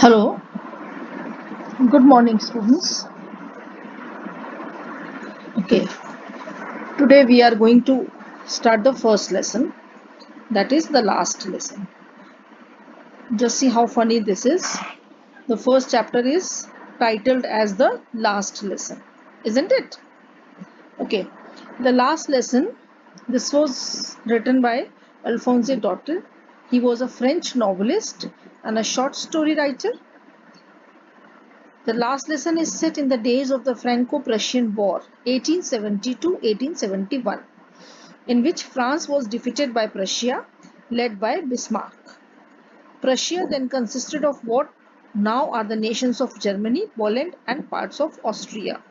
Hello, good morning, students. Okay, today we are going to start the first lesson, that is the last lesson. Just see how funny this is. The first chapter is titled as the last lesson, isn't it? Okay, the last lesson, this was written by Alphonse Daudet. He was a French novelist and a short story writer. The last lesson is set in the days of the Franco-Prussian War, 1870 to 1871, in which France was defeated by Prussia, led by Bismarck. Prussia then consisted of what now are the nations of Germany, Poland, and parts of Austria.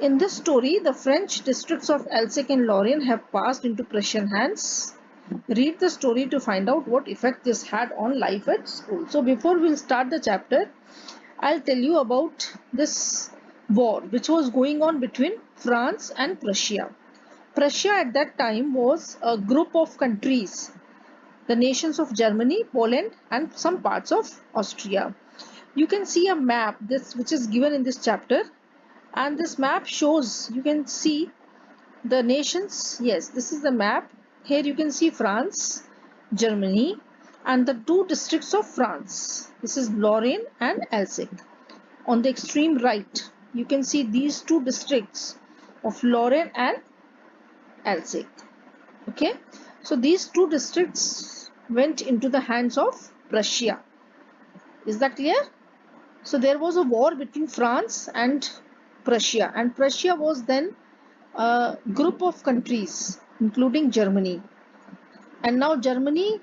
In this story, the French districts of Alsace and Lorraine have passed into Prussian hands. Read the story to find out what effect this had on life at school. So before we'll start the chapter, I'll tell you about this war which was going on between France and Prussia. Prussia at that time was a group of countries, the nations of Germany, Poland, and some parts of Austria. You can see a map which is given in this chapter, and this map shows, you can see the nations. Yes, this is the map. Here you can see France, Germany, and the two districts of France. This is Lorraine and Alsace. On the extreme right, you can see these two districts of Lorraine and Alsace. Okay, so these two districts went into the hands of Prussia. Is that clear? So there was a war between France and Prussia was then a group of countries, including Germany. And now Germany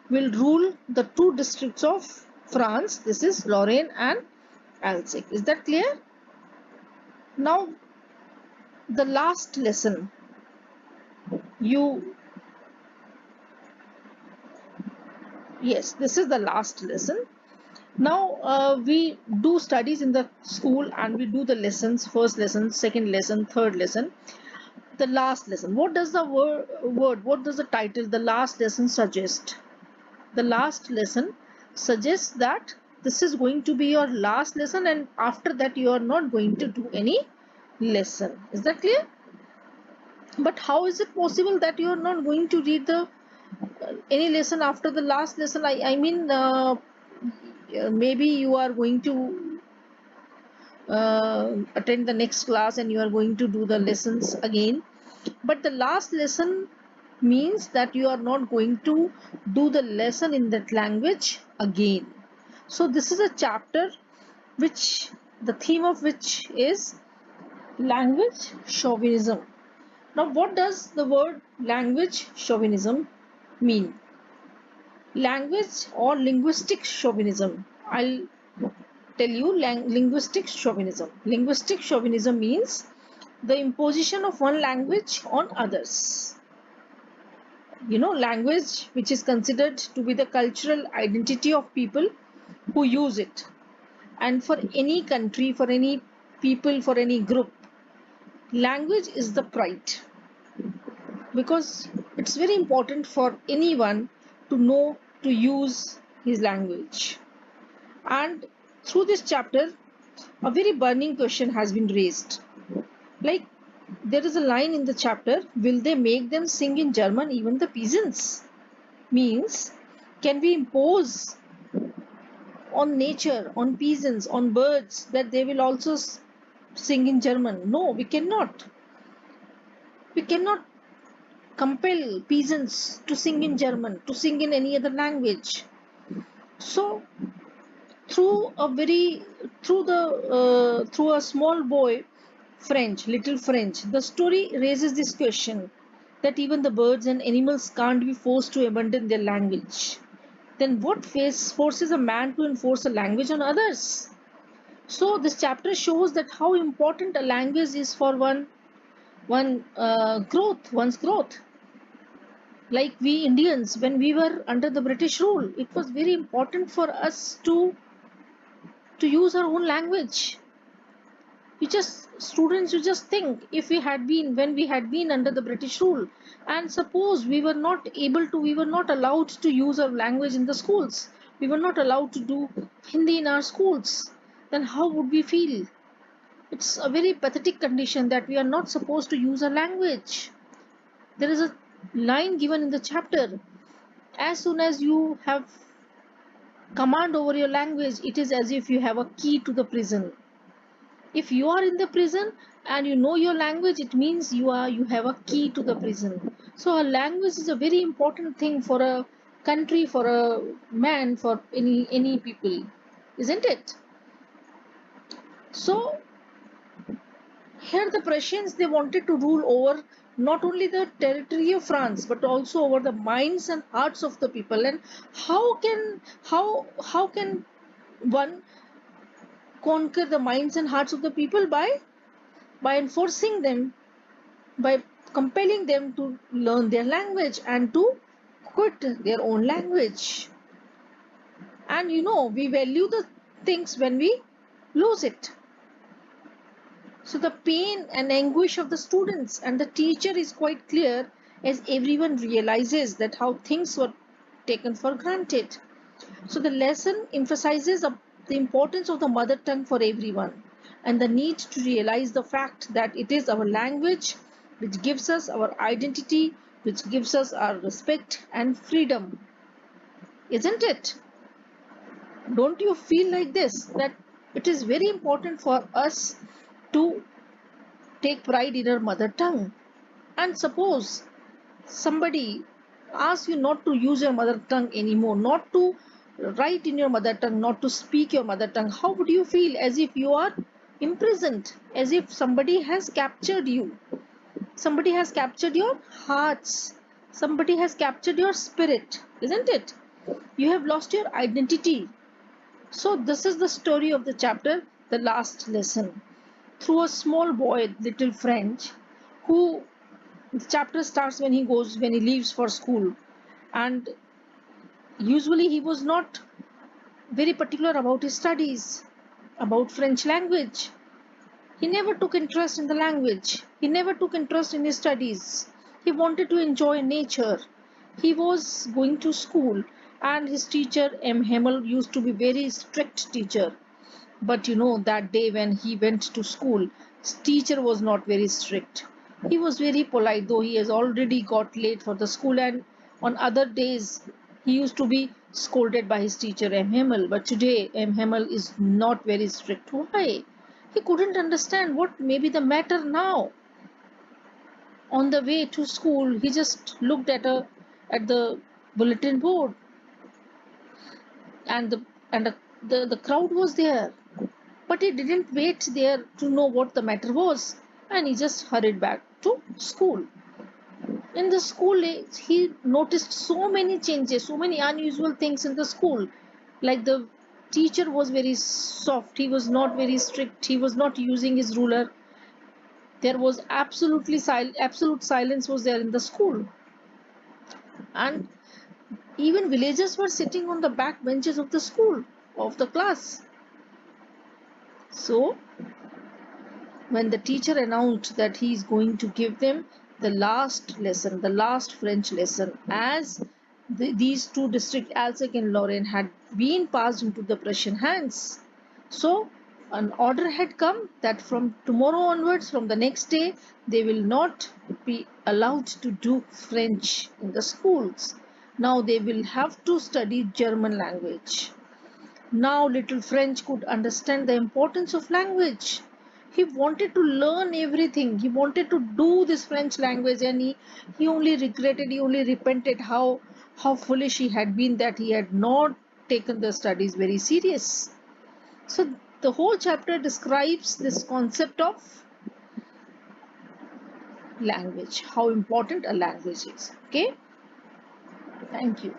will rule the two districts of France. This is Lorraine and Alsace. Is that clear? Now, the last lesson. Yes, this is the last lesson. Now we do studies in the school and we do the lessons, first lesson, second lesson, third lesson. The last lesson, what does the what does the title, the last lesson suggest? The last lesson suggests that this is going to be your last lesson, and after that you are not going to do any lesson. Is that clear? But how is it possible that you are not going to read the any lesson after the last lesson? I mean, maybe you are going to attend the next class and you are going to do the lessons again, but the last lesson means that you are not going to do the lesson in that language again. So this is a chapter which the theme of which is language chauvinism. Now what does the word language chauvinism mean? Language or linguistic chauvinism. I'll tell you linguistic chauvinism. Linguistic chauvinism means the imposition of one language on others. You know, language which is considered to be the cultural identity of people who use it. And for any country, for any people, for any group, language is the pride, because it's very important for anyone to know to use his language. And through this chapter, a very burning question has been raised. Like, there is a line in the chapter, will they make them sing in German, even the peasants? Means, can we impose on nature, on peasants, on birds, that they will also sing in German? No, we cannot. We cannot compel peasants to sing in German, to sing in any other language. So, through a very, through a small boy, French, little French, the story raises this question that even the birds and animals can't be forced to abandon their language. Then what forces a man to enforce a language on others? So this chapter shows that how important a language is for one's growth. Like we Indians, when we were under the British rule, it was very important for us to use our own language. You just think, if we had been, when we had been under the British rule, and suppose we were not allowed to use our language in the schools, we were not allowed to do Hindi in our schools, then how would we feel? It's a very pathetic condition that we are not supposed to use a language. There is a line given in the chapter. As soon as you have command over your language, it is as if you have a key to the prison. If you are in the prison and you know your language, it means you have a key to the prison. So a language is a very important thing for a country, for a man, for any people, isn't it? So here the Prussians, they wanted to rule over not only the territory of France but also over the minds and hearts of the people. And how can one conquer the minds and hearts of the people? By enforcing them, by compelling them to learn their language and to quit their own language. And we value the things when we lose it. So the pain and anguish of the students and the teacher is quite clear as everyone realizes that how things were taken for granted. So the lesson emphasizes the importance of the mother tongue for everyone and the need to realize the fact that it is our language which gives us our identity, which gives us our respect and freedom. Isn't it? Don't you feel like this? That it is very important for us to take pride in our mother tongue. And suppose somebody asks you not to use your mother tongue anymore, not to write in your mother tongue, not to speak your mother tongue, how would you feel? As if you are imprisoned, as if somebody has captured you, somebody has captured your hearts, somebody has captured your spirit, isn't it? You have lost your identity. So this is the story of the chapter, the last lesson. Through a small boy, little French, who the chapter starts when he leaves for school, and usually he was not very particular about his studies, about French language. He never took interest in the language. He never took interest in his studies. He wanted to enjoy nature. He was going to school, and his teacher M. Hemmel used to be very strict teacher. But that day when he went to school, his teacher was not very strict. He was very polite, though he has already got late for the school, and on other days he used to be scolded by his teacher M. Hemmel. But today M. Hemmel is not very strict. Why? He couldn't understand what may be the matter now. On the way to school, he just looked at the bulletin board, and the crowd was there. But he didn't wait there to know what the matter was, and he just hurried back to school. In the school, he noticed so many changes, so many unusual things in the school. Like the teacher was very soft, he was not very strict, he was not using his ruler. There was absolute silence was there in the school, and even villagers were sitting on the back benches of the school, of the class. So when the teacher announced that he is going to give them the last lesson, the last French lesson, as these two districts, Alsace and Lorraine, had been passed into the Prussian hands. So an order had come that from tomorrow onwards, from the next day, they will not be allowed to do French in the schools. Now they will have to study German language. Now little French could understand the importance of language. He wanted to learn everything. He wanted to do this French language, and he only regretted, he only repented how foolish he had been that he had not taken the studies very serious. So the whole chapter describes this concept of language, how important a language is. Okay, thank you.